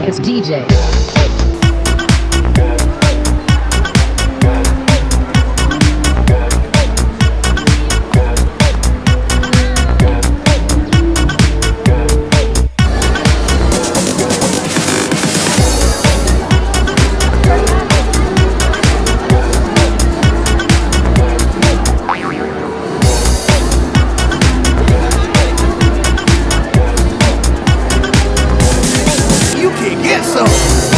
It's DJ. You can get some.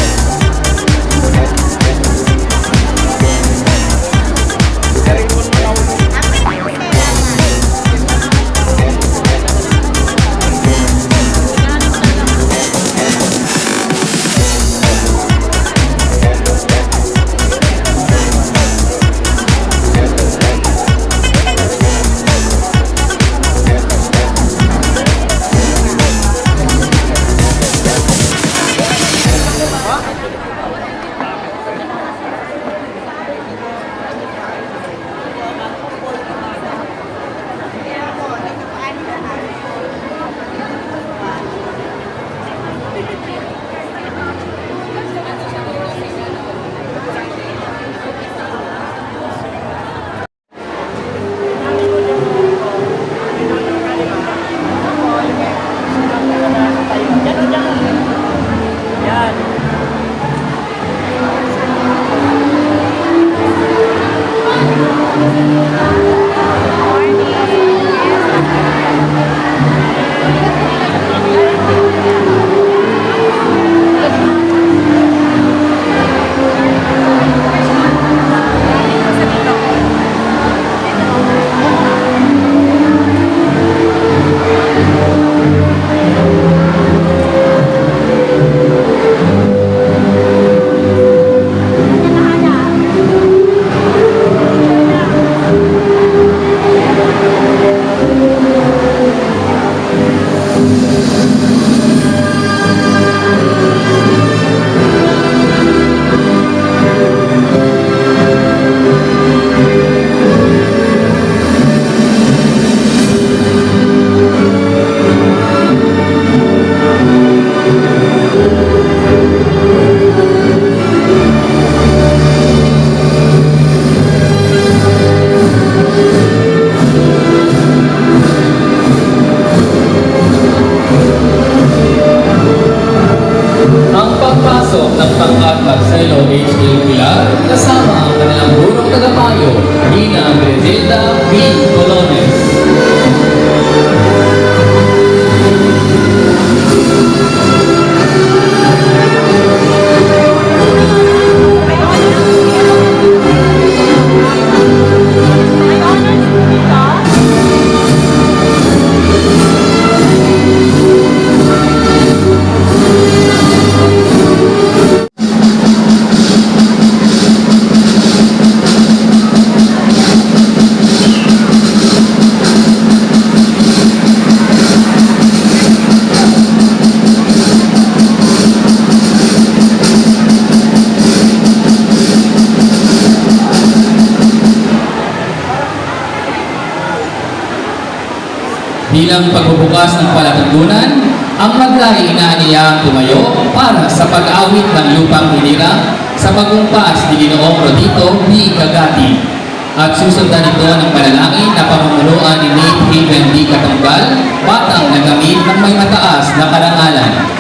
Bilang pagbubukas ng palatuntunan, ang maglahi inaaniyahang tumayo para sa pag-awit ng lupang hinirang sa pagkumpas ni Ginoong Rodito B. Cagati. At susundan ito ng panalangin na pamumunuan ni Nate Haven D. Katumbal, batang nagamit ng may mataas na karangalan.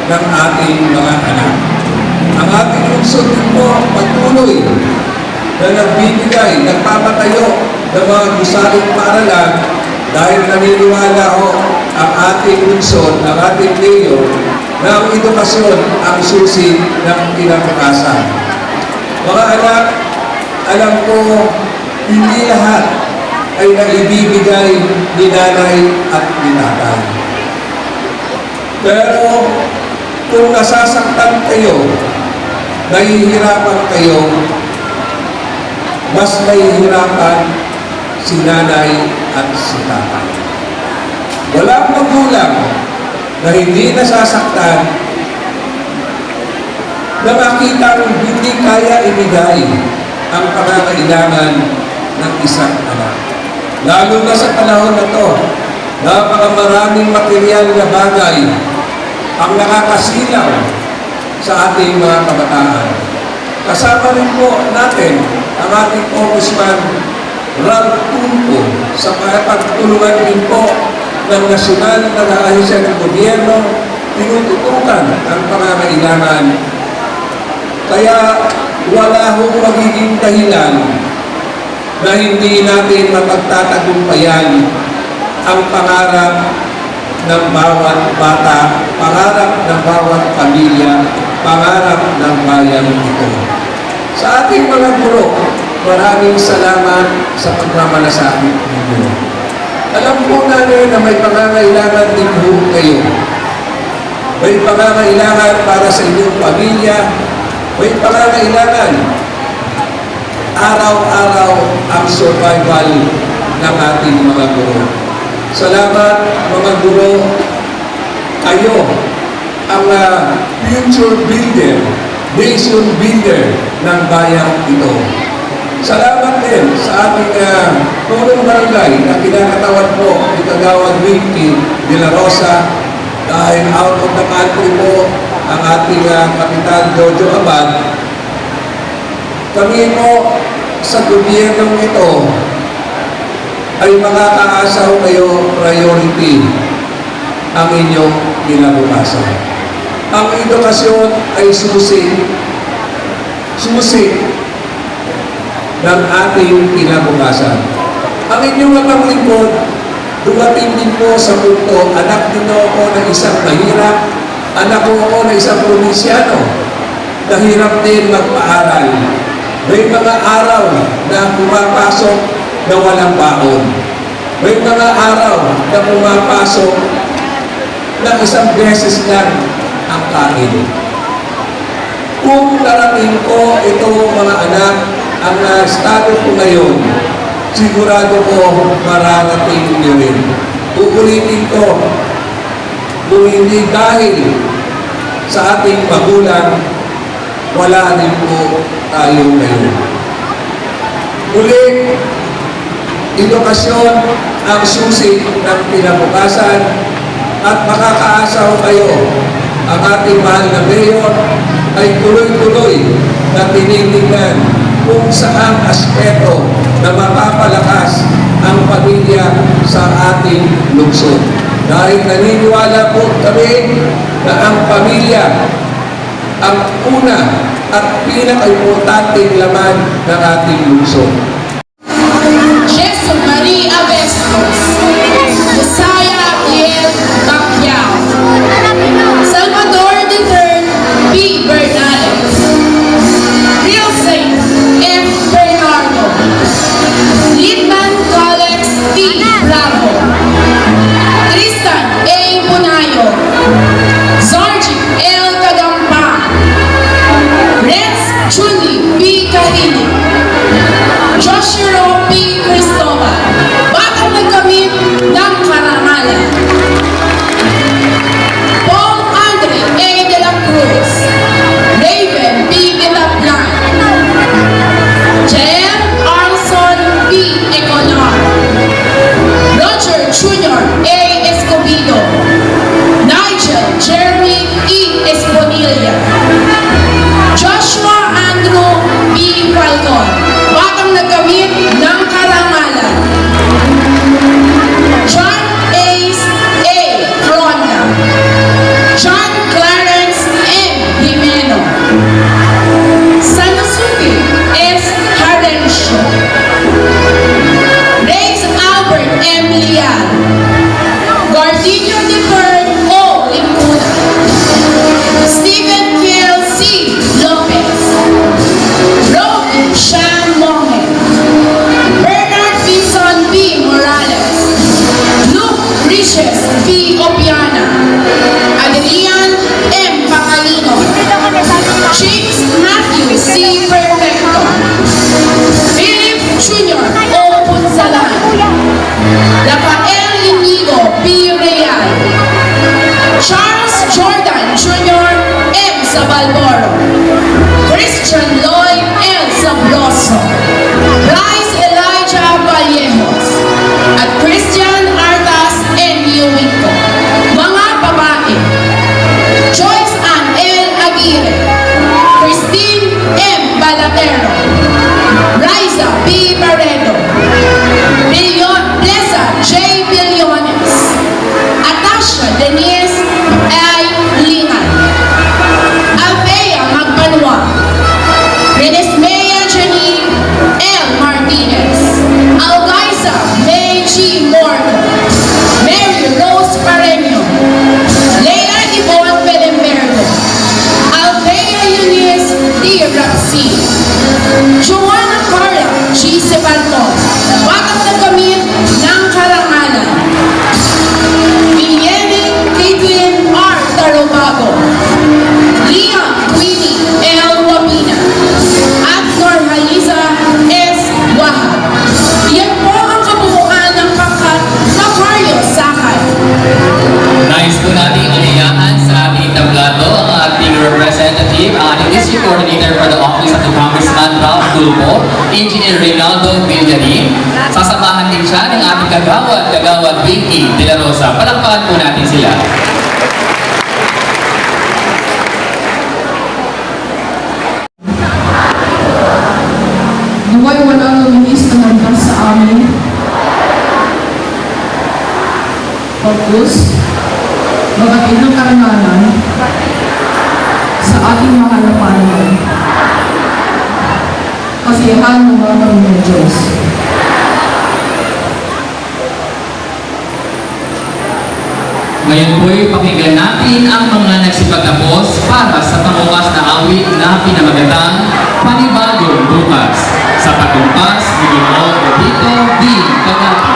ng ating mga anak. Ang ating lungsod po patuloy na nagbibigay, nagpapatayo ng mga gusaling paaralan dahil naniniwala ko ang ating lungsod, ang ating mayor, na ang edukasyon ang susi ng kinabukasan. Mga anak, alam ko, hindi lahat ay naibibigay ni nanay at ni tatay. Pero kung nasasaktan kayo, nahihirapan kayo, mas nahihirapan si nanay at si tatay. Walang magulang na hindi nasasaktan na makita hindi kaya ibigay ang pangangailangan ng isang anak. Lalo na sa panahon na to, napakamaraming material na bagay ang nakakasilaw sa ating mga kabataan. Kasama rin po natin ang ating Congressman Ralph Tulfo sa pagtulungan din po ng nasyonal na ahensya ng gobyerno, tinututukan ang pangangailangan. Kaya wala hong magiging dahilan na hindi natin mapagtatagumpayan ang pangarap ng bawat bata, pangarap ng bawat pamilya, pangarap ng bayan ito. Sa ating mga guro, maraming salamat sa pagmamalasakit ninyo. Alam po namin na may pangangailangan din po kayo. May pangangailangan para sa inyong pamilya, may pangangailangan araw-araw ang survival ng ating mga guro. Salamat mga guro, kayo ang future builder, nation builder ng bayan ito. Salamat din sa ating punong barangay na kinakatawan po ni Kagawad Winky de la Rosa dahil out of the country po ang ating Kapitan Jojo Abad. Kami po sa gobyernong ito ay makakaasaw kayo priority ang inyong kinabukasan. Ang edukasyon ay susi ng ating kinabukasan. Ang inyong mga lingkod, dumating din po sa punto, anak din ako ng isang mahirap, anak ko ako ng isang probinsyano, nahirap din magpaaral. May mga araw na pumapasok na walang baon. May mga araw na pumapasok na isang beses lang ang kain. Kung narating ko ito mga anak, ang estado ko ngayon, sigurado ko mararating niyo rin. Uulitin ko, kung hindi dahil sa ating magulang, wala rin po tayo ngayon. Muli, edukasyon ang susi ng kinabukasan at makakaasaw kayo. Ang ating mahal na mayor ay tuloy-tuloy na tinitingnan kung saang aspeto na mapapalakas ang pamilya sa ating lungsod. Dahil naniniwala po kami na ang pamilya ang una at pinaka-importanteng laman ng ating lungsod. Jesús María Avestos, Josiah Iel Bacquiao, Salvador III B. Bernales, Real Saint F. Bernardo, Lidman Colex T. Bravo, Tristan A. Punayo, Zorgi L. Kadampa, Renz Julie B. Kahili, Sabalboro, Christian Lloyd L. Sabloso, Bryce Elijah Vallejos, at Christian Artas N. Yuwico. Mga babae, Joyce Ann L. Aguirre, Christine M. Balatero, Liza B. Barredo, Blesa J. Billones, Atasha Denise I. Lingan, Althea Magbanua, Renesmea Janine L. Martinez, Algaisa May G. Morgan, Mary Rose Pareño, Leila Yvonne Belembergo, Althea Eunice D. Rapsi, Joanna Carla G. Sebanton, Batang na Gamit ng Karangalan, Vivienne Caitlin R. Tarobago, Leon Queenie L. Wamina, at Norhaliza S. Wahab. Yan po ang kabuuan ng pangkat Macario Sakay. Nais po nating aliyahan sa ating tablato ang ating representative, ang ating district coordinator for the office of the Congressman Ralph Tulfo, Engineer Reynaldo Villarin. Sasamahan din siya ng ating kagawad Vicky De La Rosa. Palakpakan po natin sila. Naway walang luminis na nandang sa amin. Focus, magatid ng karangalan sa ating mahal na Panginoon. Kasiyahan ng mga ng Diyos. Ngayon po'y pakinggan natin ang mga nagsipagtapos para sa pangukas na awit na pinamagatang Panibagong Bukas sa pagkumpas ni Ginoong Rodito D. Cagati.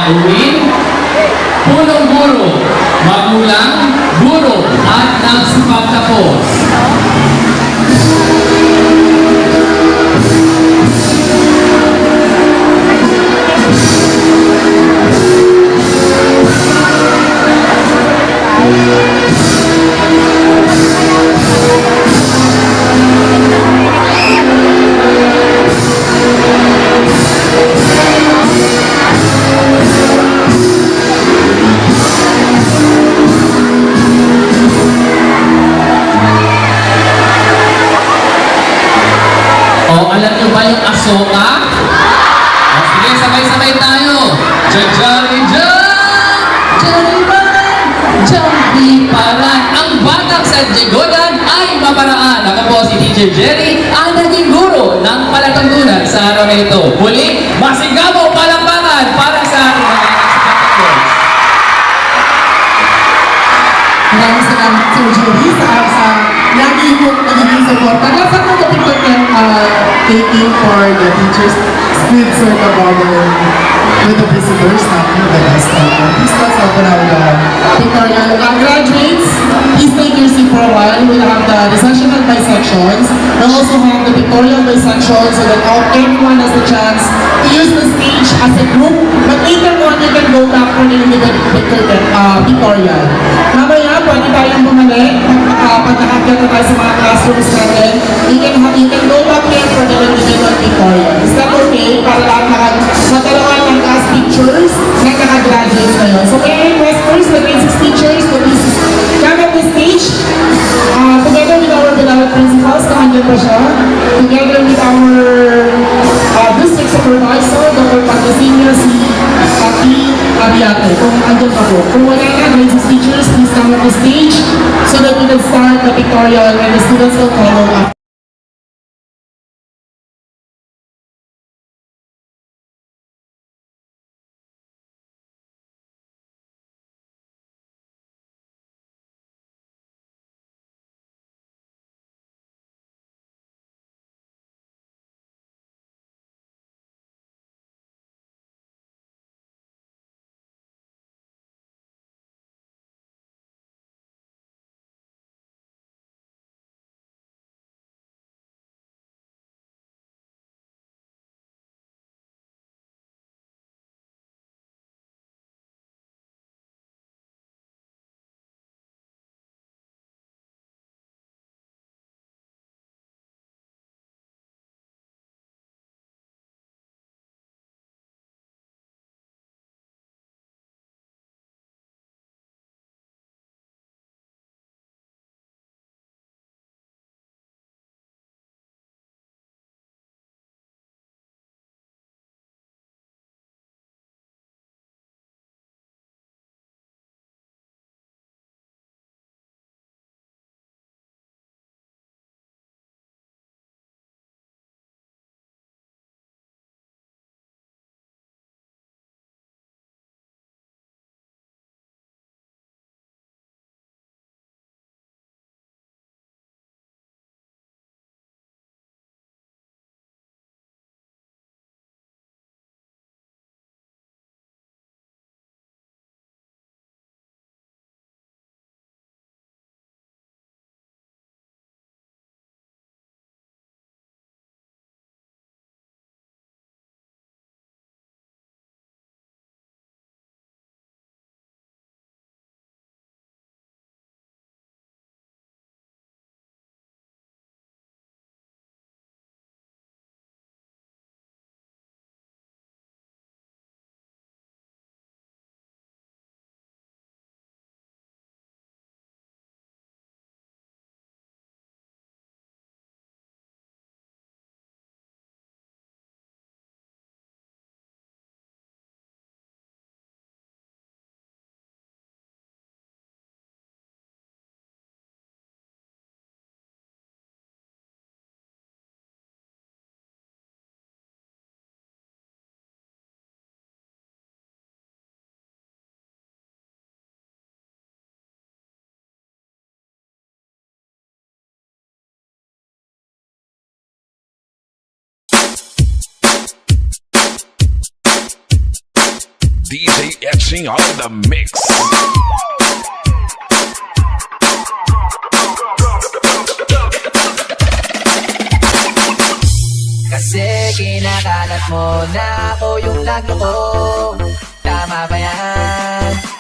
Alwin, punong guro, magulang, guro, at nagsipagtapos. O, alam niyo ba yung asoka? O, sige, sabay-sabay tayo. Jajari Jambi Paran. Ang batang sa Jegodan ay maparaan. Ako po si Teacher Jerry, ang naging guro ng palatuntunan sa araw na ito. Muli, masigamo palakpakan para sa ating mga nagsipagtapos. Maraming salamat, Sir Jerry, sa lagi mong nagiging support. That's a lot of important taking for the teachers. With sort of with the visitors, not the best. Please let's open our pictorial. Graduates, please take your seat for a while. We'll have the sectional by sections. We'll also have the pictorial by sections so that everyone has the chance to use the stage as a group. But later on, you can go back for the individual pictorial. Mamaya, pwede tayong bumalik. Pag nakakita tayo sa mga classrooms natin, you can go back there for the individual pictorial. Is that okay? Para lahat magkaroon ng class pictures na nakagraduate ngayon. So, may I request first the grade 6 teachers to please come at the stage together with our beloved principals, nandyan pa siya, together with our district supervisor, Dr. Patricinia C. Pati Abiate. Kung andyan pa po. Kung wala na, grade 6 teachers, please come at the stage so that we can start the pictorial and the students will follow up. DJ Etching on the mix. Kasi kinakalat mo na ako yung lago ko. Tama ba yan?